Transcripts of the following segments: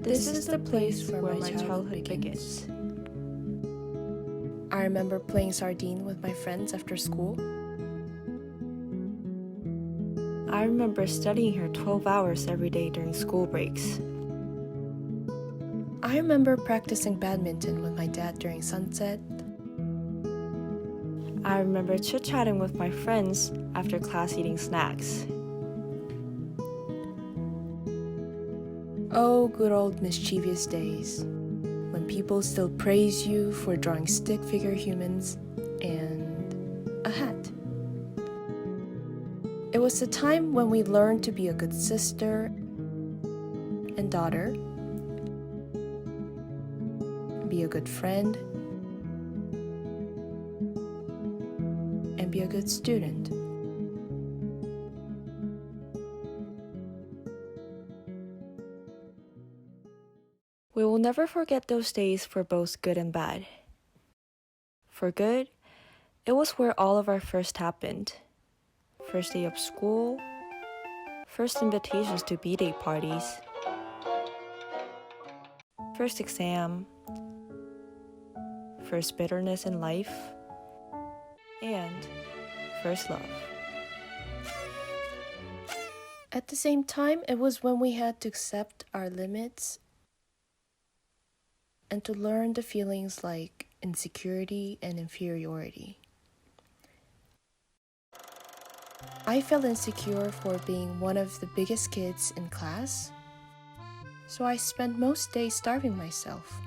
This is the place where my childhood begins. I remember playing sardine with my friends after school. I remember studying here 12 hours every day during school breaks. I remember practicing badminton with my dad during sunset. I remember chit-chatting with my friends after class eating snacks. Oh, good old mischievous days, when people still praise you for drawing stick figure humans and a hat. It was the time when we learned to be a good sister and daughter, be a good friend, and be a good student. We will never forget those days for both good and bad. For good, it was where all of our first happened. First day of school, first invitations to B-Day parties, first exam, first bitterness in life, and first love. At the same time, it was when we had to accept our limits and to learn the feelings like insecurity and inferiority. I felt insecure for being one of the biggest kids in class, so I spent most days starving myself.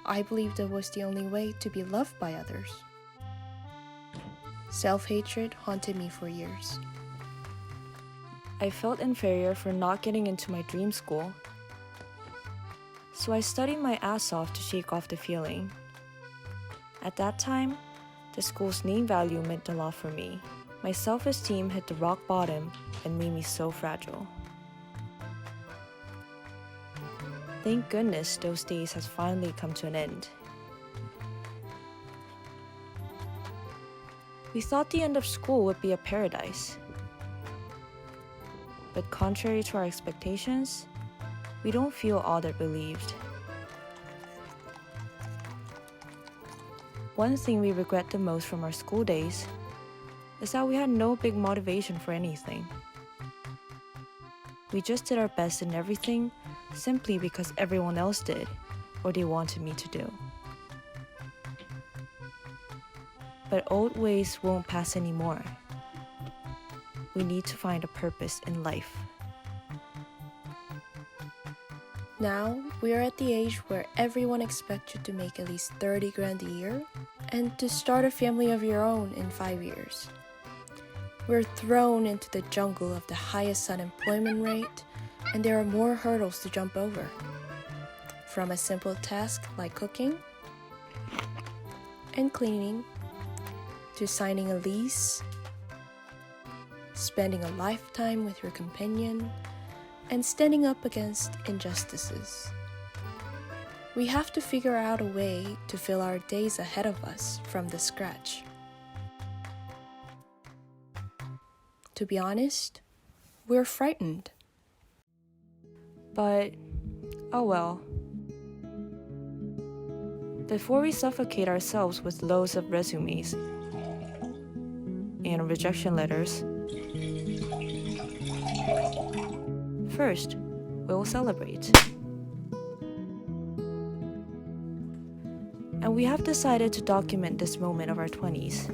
I believed it was the only way to be loved by others. Self-hatred haunted me for years. I felt inferior for not getting into my dream school, so I studied my ass off to shake off the feeling. At that time, the school's name value meant a lot for me. My self-esteem hit the rock bottom and made me so fragile. Thank goodness those days has finally come to an end. We thought the end of school would be a paradise. But contrary to our expectations, we don't feel all that believed. One thing we regret the most from our school days is that we had no big motivation for anything. We just did our best in everything simply because everyone else did or they wanted me to do. But old ways won't pass anymore. We need to find a purpose in life. Now, we are at the age where everyone expects you to make at least 30 grand a year and to start a family of your own in 5 years. We're thrown into the jungle of the highest unemployment rate, and there are more hurdles to jump over. From a simple task like cooking and cleaning, to signing a lease, spending a lifetime with your companion, and standing up against injustices. We have to figure out a way to fill our days ahead of us from the scratch. To be honest, we're frightened. But, oh well. Before we suffocate ourselves with loads of resumes and rejection letters, first, we will celebrate. And we have decided to document this moment of our 20s.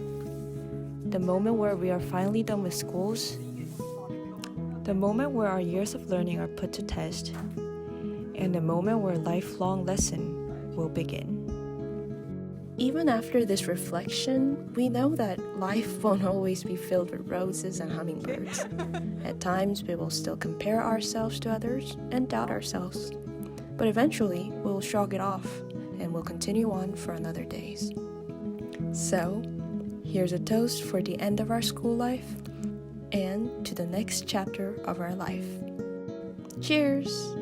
The moment where we are finally done with schools. The moment where our years of learning are put to test. And the moment where lifelong lesson will begin. Even after this reflection, we know that life won't always be filled with roses and hummingbirds. At times, we will still compare ourselves to others and doubt ourselves. But eventually, we'll shrug it off and we'll continue on for another days. So, here's a toast for the end of our school life and to the next chapter of our life. Cheers!